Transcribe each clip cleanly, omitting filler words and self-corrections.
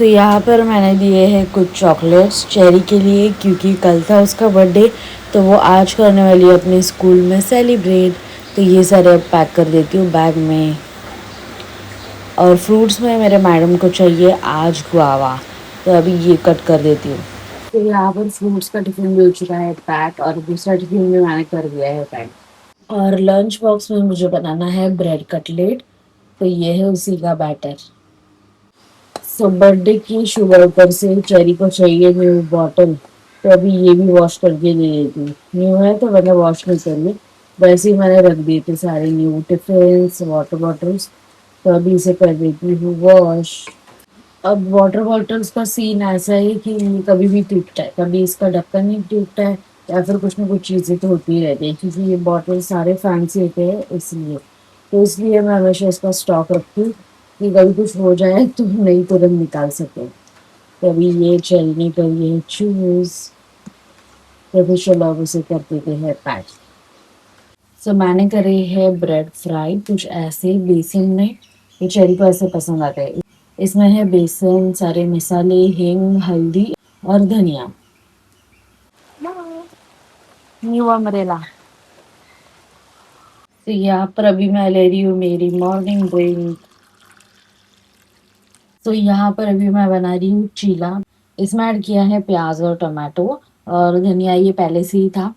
सो यहाँ पर मैंने दिए हैं कुछ चॉकलेट्स चेरी के लिए, क्योंकि कल था उसका बर्थडे, तो वो आज करने वाली है अपने स्कूल में सेलिब्रेट। तो ये सारे अब पैक कर देती हूँ बैग में। और फ्रूट्स में मेरे मैडम को चाहिए आज गुआवा, तो अभी ये कट कर देती हूँ। तो यहाँ पर फ्रूट्स का टिफिन भी हो चुका है पैक, और दूसरा टिफिन भी मैंने कर दिया है पैक। और लंच बॉक्स में मुझे बनाना है ब्रेड कटलेट, तो ये है उसी का बैटर। सो बर्थडे की शुगर ऊपर से चेरी को चाहिए न्यू बॉटल, तो अभी ये भी वॉश करके दे देती हूँ। न्यू है तो मैंने वॉश नहीं करी, वैसे ही मैंने रख दिए थे सारे न्यू टिफिन्स वाटर बॉटल्स, तो अभी इसे कर देती हूँ वॉश। अब वाटर बॉटल्स का सीन ऐसा है कि कभी भी टूटता है, कभी इसका ढक्कन नहीं टूटता है, या फिर कुछ ना कुछ चीज़ें तो होती ही रहती है, क्योंकि ये बॉटल सारे फैंसी होते हैं इसलिए। तो इसलिए मैं हमेशा इसका स्टॉक रखती हूँ कि कभी कुछ हो जाए तो नहीं तुरंत निकाल सके। तो अभी ये चलनी करिए चूज, तो फिर चलो अब उसे कर देते हैं पैक। सो मैंने करे है ब्रेड फ्राई कुछ ऐसे बेसन में, ये चेरी को ऐसे पसंद आता है। इसमें है बेसन, सारे मसाले, हींग, हल्दी और धनिया। New umbrella. तो यहाँ पर अभी मैं ले रही हूँ मेरी मॉर्निंग ड्रिंक। तो यहाँ पर अभी मैं बना रही हूँ चीला। इसमें ऐड किया है प्याज और टमाटो और धनिया, ये पहले से ही था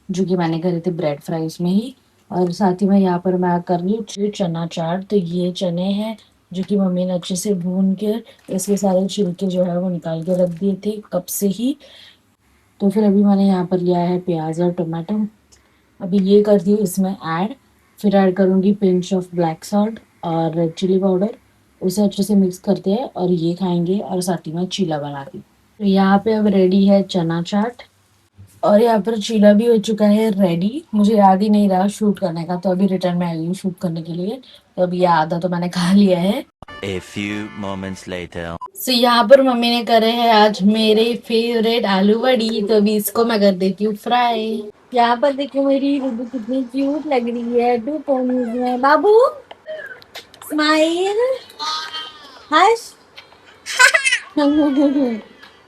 जो कि मैंने करे थे ब्रेड फ्राई उसमें ही। और साथ ही में यहाँ पर मैं कर रही हूँ चना चाट। तो ये चने हैं जो कि मम्मी ने अच्छे से भून कर इसके सारे छिलके जो है वो निकाल के रख दिए थे कब से ही। तो फिर अभी मैंने यहाँ पर लिया है प्याज और टमाटो, अभी ये कर दी इसमें ऐड। फिर ऐड करूँगी पिंच ऑफ ब्लैक सॉल्ट और रेड चिली पाउडर, उसे अच्छे से मिक्स करते हैं और ये खाएंगे और साथ ही में चीला बना दी। तो यहाँ पे अब रेडी है चना चाट, और यहाँ पर चीला भी हो चुका है रेडी। मुझे याद ही नहीं रहा शूट करने का, तो अभी रिटर्न में आई हूँ शूट करने के लिए। तो अभी ये आधा तो मैंने खा लिया है। A few moments later. सो यहाँ पर मम्मी ने करे हैं आज मेरे फेवरेट आलू वड़ी, तो अभी इसको मैं कर देती हूँ फ्राई। यहाँ पर देखो मेरी रुबू कितनी क्यूट लग रही है टू पोनीज में। बाबू स्माइल, हर्ष।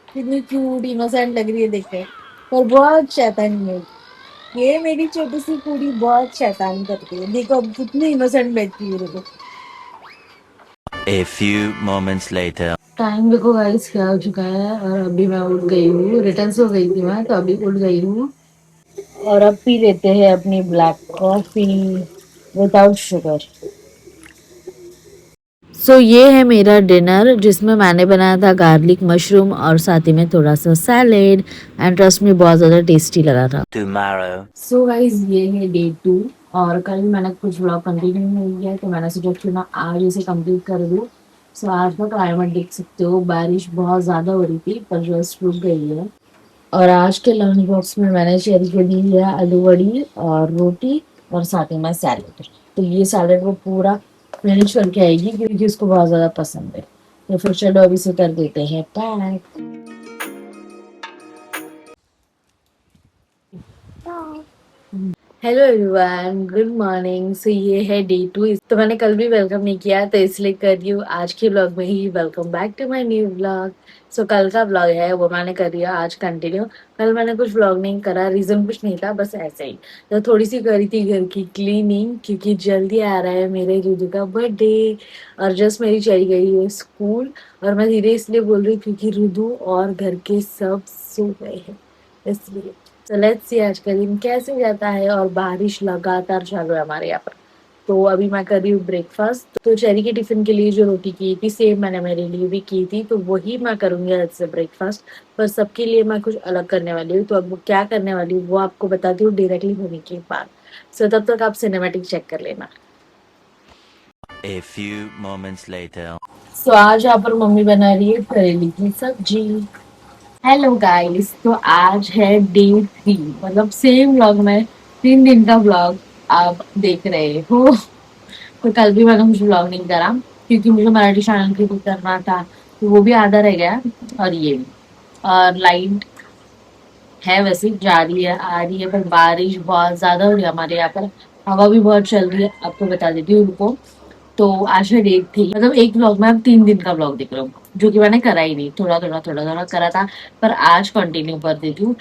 कितनी क्यूट इनोसेंट लग रही है देखो, पर बहुत शैतानी है। ये मेरी छोटी सी पूरी बहुत शैतानी करती है, देखो अब कितनी इनोसेंट बैठती है देखो। A few moments later. Time देखो गाइस क्या हो चुका है, और अभी मैं उठ गई हूँ, रिटर्न से हो गई थी मैं, तो अभी उठ गई हूँ। और अब पी लेते हैं अपनी ब्लैक कॉफी विदाउट शुगर। सो ये है मेरा डिनर, जिसमें मैंने बनाया था गार्लिक मशरूम और साथ ही में थोड़ा सा सैलेड, एंड ट्रस्ट में बहुत ज़्यादा टेस्टी लगा था। Tomorrow. सो गाइज ये है डे 2, और कल मैंने कुछ ब्लॉग कंटिन्यू नहीं किया, तो मैंने सोचा क्यों ना आज इसे कंप्लीट कर दूँ। सो आज का क्लाइमेट देख सकते हो, बारिश बहुत ज़्यादा हो रही थी पर जस्ट रुक गई है। और आज के लंच बॉक्स में मैंने शेयर के दी है आलू वड़ी और रोटी और साथ ही में सैलेड। तो ये सैलेड वो पूरा फिनिश करके आएगी क्योंकि उसको बहुत ज़्यादा पसंद है। तो फिर चलो अभी से कर देते हैं pack. Hello everyone, good morning. So ये है डे 2, तो मैंने कल भी वेलकम नहीं किया तो इसलिए कर रही हूँ आज के व्लॉग में ही। Welcome back to my new vlog. So कल का व्लॉग है वो मैंने कर दिया आज कंटिन्यू। कल मैंने कुछ व्लॉग नहीं करा, रीज़न कुछ नहीं था, बस ऐसे ही। तो थोड़ी सी करी थी घर की क्लीनिंग, क्योंकि जल्दी आ रहा है मेरे रुदू का बर्थडे, और जस्ट मेरी चली गई है स्कूल। और मैं धीरे इसलिए बोल रही हूँ क्योंकि रुदू और घर के सब सो गए हैं इसलिए। तो लेट्स सी आज का दिन कैसे जाता है, और बारिश लगातार चालू है हमारे यहाँ पर। तो अभी मैं कर रही हूँ ब्रेकफास्ट। तो चेरी के टिफिन के लिए जो रोटी की थी सेम मैंने मेरे लिए भी की थी, तो वही मैं करूँगी आज से ब्रेकफास्ट। पर सबके लिए मैं कुछ अलग करने वाली हूँ, तो अब वो क्या करने वाली हूँ वो आपको बताती हूँ डायरेक्टली होने के बाद। सो तब तक आप सिनेमैटिक चेक कर लेना। A few moments later. सो आज यहाँ पर मम्मी बना रही है करेले की सब्जी। हेलो गाइस, तो आज है डे 3, मतलब सेम व्लॉग में 3 दिन का व्लॉग आप देख रहे हो। तो कल भी मैंने कुछ व्लॉग नहीं करा क्योंकि मुझे मराठी चैनल के भी करना था, तो वो भी आधा रह गया। और ये भी, और लाइट है वैसे जा रही है आ रही है, पर बारिश बहुत ज्यादा हो रही है हमारे यहाँ पर, हवा भी बहुत चल रही है, आपको बता देती हूँ उनको। तो आज है डे 3, मतलब एक व्लॉग में आप 3 दिन का व्लॉग देख रहे हो। जो कि मैंने करा ही नहीं, थोड़ा करा था, पर आज कंटिन्यू कर देती हूँ।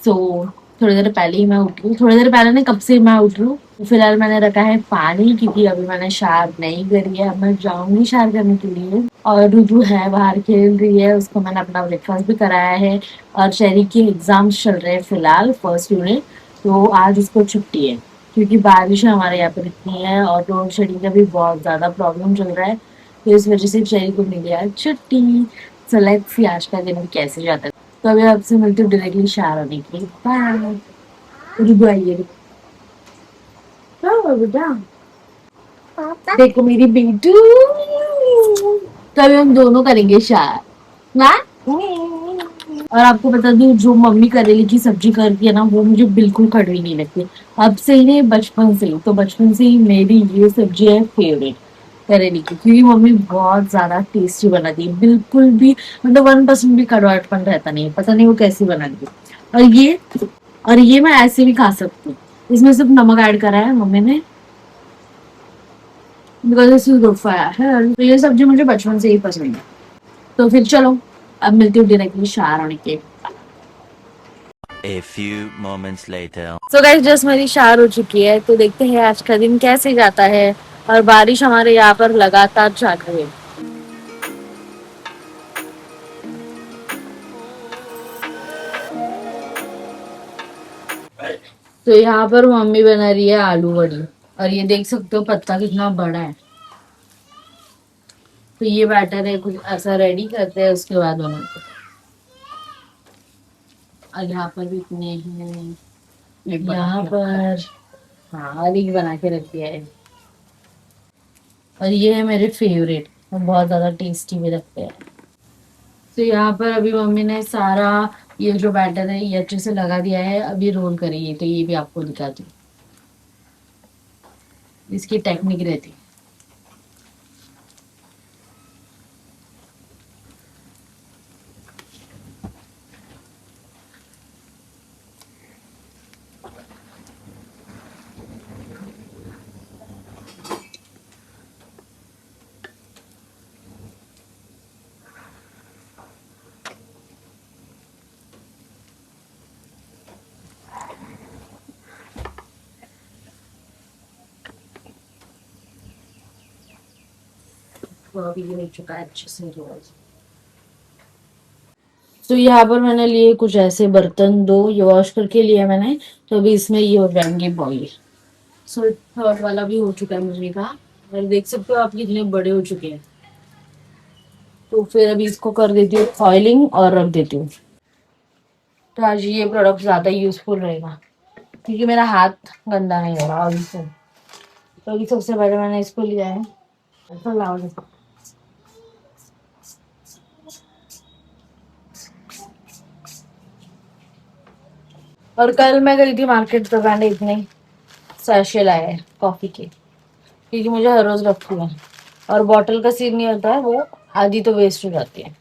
सो थोड़ी देर पहले ही मैं उठी हूँ, थोड़ी देर पहले नहीं, कब से मैं उठी हूँ। तो फिलहाल मैंने रखा है पानी, क्योंकि अभी मैंने शावर नहीं करी है, अब मैं जाऊंगी शावर करने के लिए। और रुजू है बाहर खेल रही है, उसको मैंने अपना ब्रेकफास्ट भी कराया है। और शेरी के एग्जाम्स चल रहे हैं फिलहाल, फर्स्ट यूनिट, तो आज उसको छुट्टी है, क्योंकि बारिश हमारे यहाँ पर इतनी है और लोड शेडिंग का भी बहुत ज्यादा प्रॉब्लम चल रहा है, तो इस वजह से शेरी को मिली आज छुट्टी। सो लेट्स सी आज का दिन कैसे जाता है। तो अभी आपसे मिलती हूँ डायरेक्टली शावर होने के लिए। बाय। रुको आइए, रुको बेटा, देखो मेरी बेटू। तो अभी हम दोनों करेंगे शावर ना। और आपको बता दूं, जो मम्मी करेले की सब्जी करती है ना, वो मुझे बिल्कुल कड़वी नहीं लगती। अब से ही नहीं, बचपन से ही, तो बचपन से ही मेरी ये सब्जी है फेवरेट करेले की, क्योंकि मम्मी बहुत ज्यादा टेस्टी बनाती है, बिल्कुल भी मतलब 1% भी कड़वाहटपन रहता नहीं है, पता नहीं वो कैसी बनाती है। और ये मैं ऐसे भी खा सकती हूँ, इसमें सिर्फ नमक ऐड करा है मम्मी ने, because this is good for health. तो ये सब्जी मुझे बचपन से ही पसंद है। तो फिर चलो, अब मिलती हूँ डायरेक्टली शावर होने के। A few moments later. So guys, just मेरी शावर हो चुकी है, तो देखते हैं आज का दिन कैसे जाता है। और बारिश हमारे यहाँ पर लगातार चालू है। तो यहाँ पर मम्मी बना रही है आलू वड़ी, और ये देख सकते हो पत्ता कितना बड़ा है। तो ये बैटर है, कुछ ऐसा रेडी करते हैं, उसके बाद बनाते हैं। और यहाँ पर भी इतने हैं, यहाँ पर, हाँ, और एक बना के रख दिया है। और ये है मेरे फेवरेट, वो बहुत ज्यादा टेस्टी भी लगते हैं। तो यहाँ पर अभी मम्मी ने सारा ये जो बैटर है ये अच्छे से लगा दिया है, अभी रोल करेंगे, तो ये भी आपको दिखाती हूँ, इसकी टेक्निक रहती है। तो अभी ये हो चुका है अच्छे से रोल। तो यहाँ पर मैंने लिए कुछ ऐसे बर्तन, दो ये वॉश करके लिया मैंने, तो अभी इसमें ये हो जाएंगे बॉईल। सो थर्ड वाला भी हो चुका है मम्मी का, और देख सकते हो आप कितने बड़े हो चुके हैं। तो फिर अभी इसको कर देती हूँ ऑयलिंग और रख देती हूँ। तो आज ये प्रोडक्ट ज्यादा यूजफुल रहेगा, क्योंकि मेरा हाथ गंदा नहीं हो रहा अभी से। तो अभी सबसे पहले मैंने इसको लिया है, ऐसा लाओ देखो। और कल मैं गई थी मार्केट, तो मैंने इतने सैशे लाए हैं कॉफी के, क्योंकि मुझे हर रोज रखती है, और बॉटल का सीन नहीं होता है, वो आधी तो वेस्ट हो जाती है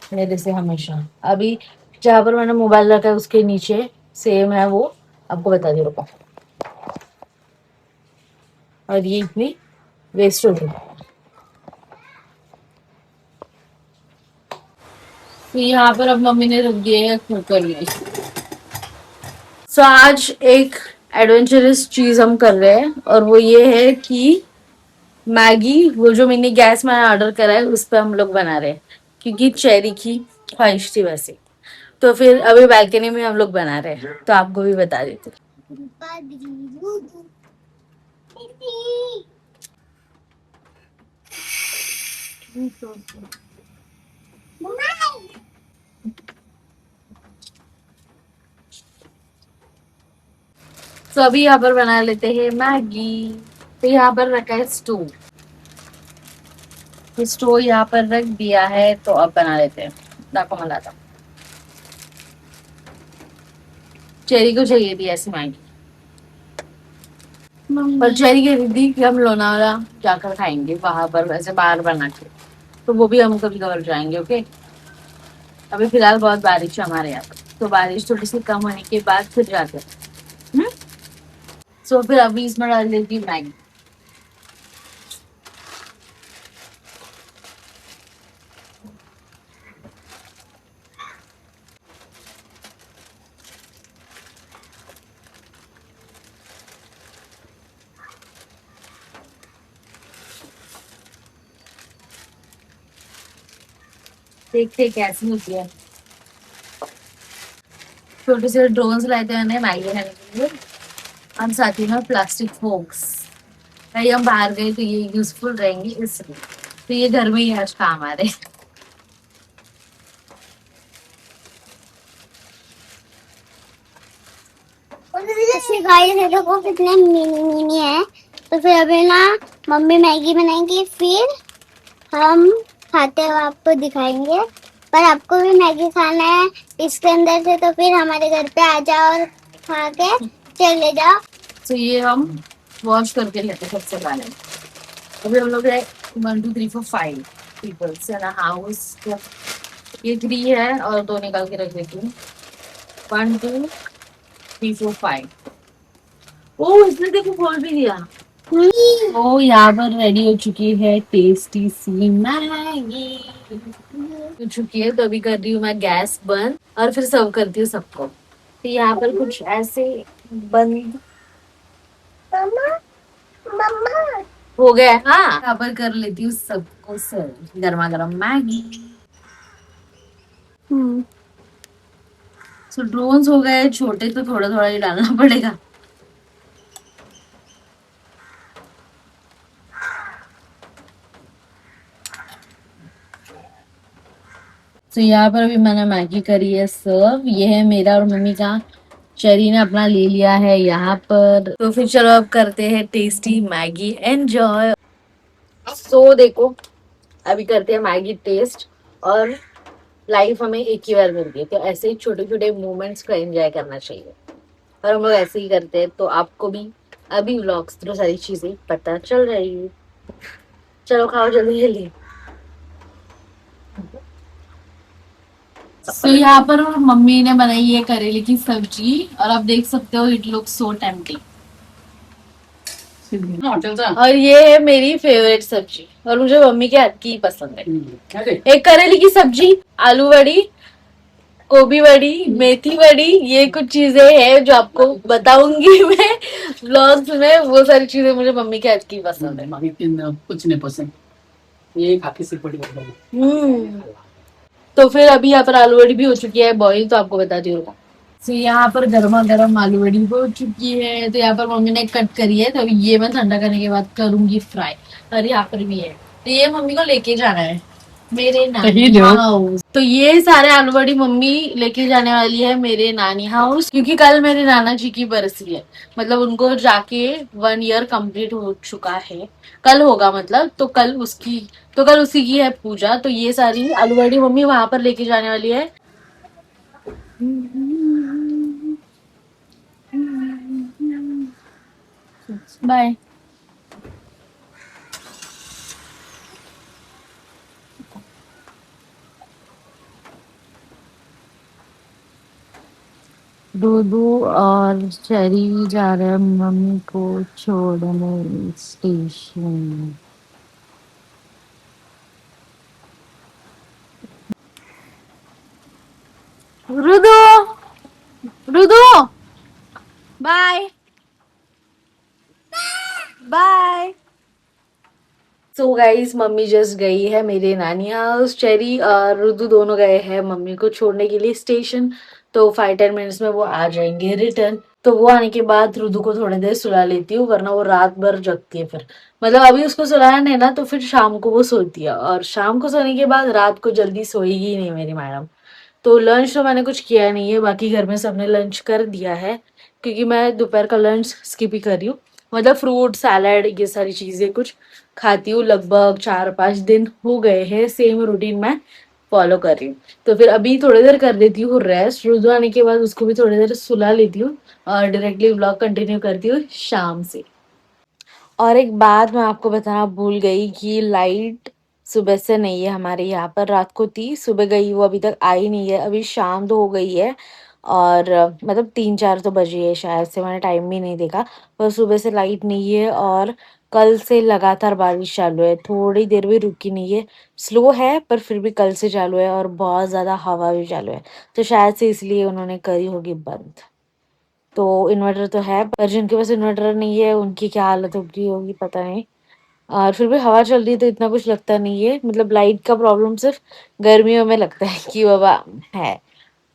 मेरे से हमेशा। अभी जहाँ पर मैंने मोबाइल रखा है उसके नीचे सेम है वो, आपको बता दी रुको। और ये इतनी वेस्ट हो गई। तो यहाँ पर अब मम्मी ने रख दिए है कुकर में। सो आज एक एडवेंचरस चीज हम कर रहे हैं, और वो ये है कि मैगी, वो जो मिनी गैस मैंने ऑर्डर करा है उस पर हम लोग बना रहे हैं, क्योंकि चेरी की ख्वाहिश थी वैसे। तो फिर अभी बालकनी में हम लोग बना रहे हैं, तो आपको भी बता देते। तो अभी यहाँ पर बना लेते हैं मैगी। तो यहाँ पर रखा है स्टोव, तो स्टोव यहाँ पर रख दिया है, तो अब बना लेते हैं। डाको मलाता, चेरी को चाहिए थी ऐसी मैगी, पर चेरी कह रही थी कि हम लोनावाला जाकर खाएंगे वहां पर, वैसे बाहर बना के, तो वो भी हम कभी कभार जाएंगे। ओके, अभी फिलहाल बहुत बारिश है हमारे यहाँ पर, तो बारिश थोड़ी सी कम होने के बाद फिर जाते हैं। सो फिर अभी इसमें डाल देती मैगी। देखते कैसी होती है। छोटे से ड्रोन्स लाए थे मैंने मैगी खाने के लिए, और साथ ही में प्लास्टिक फोक्स। भाई हम बाहर गए तो ये यूजफुल रहेंगे इसलिए, तो ये घर में ही आज काम आ रहे। ऐसे गाइस ये देखो कितने मिनी मिनी है। तो फिर अभी ना मम्मी मैगी बनाएंगी, फिर हम खाते हुए आपको दिखाएंगे। पर आपको भी मैगी खाना है इसके अंदर से, तो फिर हमारे घर पे आ जाओ और खा के चले जाओ। तो ये हम वॉश करके लेते हैं सबसे पहले। अभी हम लोग है 1 2 3 4 5 पीपल्स इन अ हाउस। ये 3 है और 2 निकाल के रख देती हूँ। 1 2 3 4 5। ओ इसने देखो खोल भी दिया। तो यहाँ पर रेडी हो चुकी है टेस्टी सी मैगी हो चुकी है। तो अभी कर रही हूँ मैं गैस बंद और फिर सर्व करती हूँ सबको। तो यहाँ पर कुछ ऐसे बंद मम्मा मम्मा हो गया है। हाँ यहाँ पर कर लेती हूँ सबको सर्व गर्मा गर्म मैगी। सो ड्रोन्स हो गए छोटे तो थोड़ा थोड़ा ही डालना पड़ेगा। तो यहाँ पर अभी मैंने मैगी करी है सर्व। ये है मेरा और मम्मी का। चेरी ने अपना ले लिया है यहाँ पर। तो फिर चलो अब करते हैं टेस्टी मैगी एंजॉय। सो देखो अभी करते हैं मैगी टेस्ट। और लाइफ हमें एक ही बार मिलती है, तो ऐसे ही छोटे छोटे मोमेंट्स को एंजॉय करना चाहिए। और हम लोग ऐसे ही करते हैं, तो आपको भी अभी व्लॉग्स थ्रू सारी चीजें पता चल रही है। चलो खाओ जल्दी जल्दी। तो यहाँ पर मम्मी ने बनाई है करेले की सब्जी और आप देख सकते हो इट लुक सो टेम्पटिंग। और ये है मेरी फेवरेट सब्जी और मुझे मम्मी के हाथ की ही पसंद है। एक करेले की सब्जी, आलू वड़ी, गोभी वड़ी, मेथी वड़ी, ये कुछ चीजें हैं जो आपको बताऊंगी मैं व्लॉग्स में। वो सारी चीजें मुझे मम्मी के हाथ की पसंद है। कुछ नहीं पसंद, ये खाकी से बड़ी बात है। तो फिर अभी यहाँ पर आलू वड़ी भी हो चुकी है बॉईल, तो आपको बताती हूँ। तो यहाँ पर गर्मा गर्म आलू वड़ी हो चुकी है। तो यहाँ पर मम्मी ने कट करी है, तो अभी ये मैं ठंडा करने के बाद करूंगी फ्राई। और यहाँ पर भी है, तो ये मम्मी को लेके जाना है मेरे नानी हाउस। तो ये सारे आलू बड़ी मम्मी लेके जाने वाली है मेरे नानी हाउस, क्योंकि कल मेरे नाना जी की बरसी है। मतलब उनको जाके 1 ईयर कंप्लीट हो चुका है। कल होगा मतलब, तो कल उसी की है पूजा। तो ये सारी आलू बड़ी मम्मी वहां पर लेके जाने वाली है। बाय। दूधू और चेरी जा रहे हैं मम्मी को छोड़ने station. Rudu, Rudu, bye bye. So guys mummy just गई है मेरे नानी हाउस। चेरी और रुदू दोनों गए हैं मम्मी को छोड़ने के लिए स्टेशन। तो 5 10 मिनट्स में वो आ जाएंगे रिटर्न। तो वो आने के बाद रुदू को थोड़ी देर सुला लेती हूँ, वरना वो रात भर जगती है फिर। मतलब अभी उसको सुलाया नहीं ना, तो फिर शाम को वो सोती है, और शाम को सोने के बाद रात को जल्दी सोएगी ही नहीं मेरी मैडम। तो लंच तो मैंने कुछ किया नहीं है, बाकी घर में सबने लंच कर दिया है, क्योंकि मैं दोपहर का लंच स्किप ही कर रही हूँ। मतलब फ्रूट सैलड ये सारी चीजें कुछ खाती हूँ। लगभग 4 5 दिन हो गए हैं सेम रूटीन मैं फॉलो कर रही हूँ। तो फिर अभी थोड़ी देर कर देती हूँ रेस्ट। रुजू आने के बाद उसको भी थोड़ी देर सुला लेती हूँ और डायरेक्टली व्लॉग कंटिन्यू करती हूँ शाम से। और एक बात मैं आपको बताना भूल गई कि लाइट सुबह से नहीं है हमारे यहाँ पर। रात को थी, सुबह गई, वो अभी तक आई नहीं है। अभी शाम तो हो गई है, और मतलब 3 4 तो बजे है शायद से, मैंने टाइम भी नहीं देखा। पर सुबह से लाइट नहीं है, और कल से लगातार बारिश चालू है, थोड़ी देर भी रुकी नहीं है। स्लो है पर फिर भी कल से चालू है, और बहुत ज़्यादा हवा भी चालू है। तो शायद से इसलिए उन्होंने करी होगी बंद। तो इन्वर्टर तो है, पर जिनके पास इन्वर्टर नहीं है उनकी क्या हालत होगी होगी पता नहीं। और फिर भी हवा चल रही है तो इतना कुछ लगता नहीं है। मतलब लाइट का प्रॉब्लम सिर्फ गर्मियों में लगता है कि बाबा है।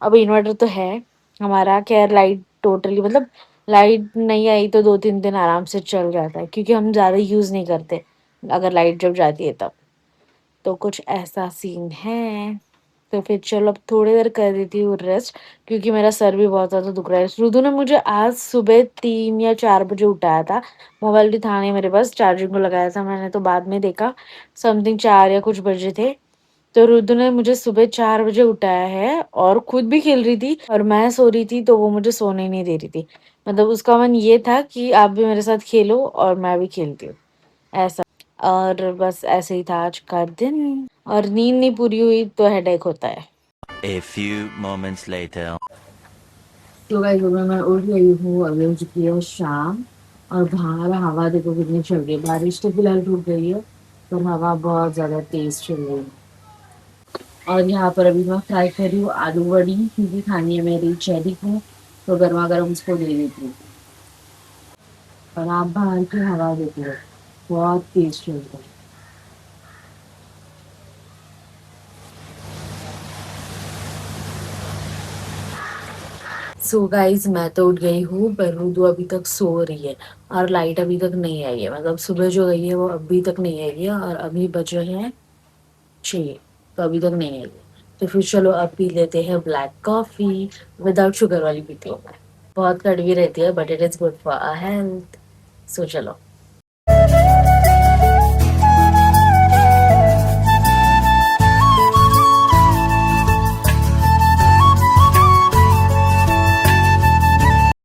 अब इन्वर्टर तो है हमारा, खैर लाइट टोटली मतलब लाइट नहीं आई तो 2-3 दिन आराम से चल जाता है क्योंकि हम ज़्यादा यूज़ नहीं करते अगर लाइट जब जाती है तब। तो कुछ ऐसा सीन है। तो फिर चलो अब थोड़ी देर कर देती हूँ रेस्ट क्योंकि मेरा सर भी बहुत ज़्यादा दुख रहा है। रुदु ने मुझे आज सुबह 3 या 4 बजे उठाया था। मोबाइल भी था नहीं मेरे पास, चार्जिंग को लगाया था मैंने तो बाद में देखा समथिंग 4 या कुछ बजे थे। तो रुदु ने मुझे सुबह 4 बजे उठाया है और खुद भी खेल रही थी और मैं सो रही थी तो वो मुझे सोने ही नहीं दे रही थी। मतलब उसका मन ये था कि आप भी मेरे साथ खेलो और मैं भी खेलती हूँ ऐसा। और बस ऐसे ही था आज का दिन। और नींद नहीं पूरी हुई तो हेडेक होता है। A few moments later. तो गाइस सुबह मैं उठ गई हूँ, अभी हो चुकी है शाम और बाहर हवा देखो कितनी चल रही है। बारिश तो फिलहाल रुक गई है पर हवा बहुत ज्यादा तेज चल रही है। और यहाँ पर अभी मैं फ्राई कर रही हूँ आलू बड़ी क्योंकि खानी है मेरी चेरी को, तो गर्मा गर्म उसको दे देती हूँ। और आप बाहर की हवा देखो बहुत तेज चल रही है। सो गाइस मैं तो उठ गई हूँ पर रुदु अभी तक सो रही है और लाइट अभी तक नहीं आई है। मतलब सुबह जो गई है वो अभी तक नहीं आई है और अभी बजे हैं 6, तो अभी तक नहीं आई है। तो फिर चलो अब पी लेते हैं ब्लैक कॉफी, विदाउट शुगर वाली पीती हूँ मैं। बहुत कड़वी रहती है but it is good for our health. So चलो।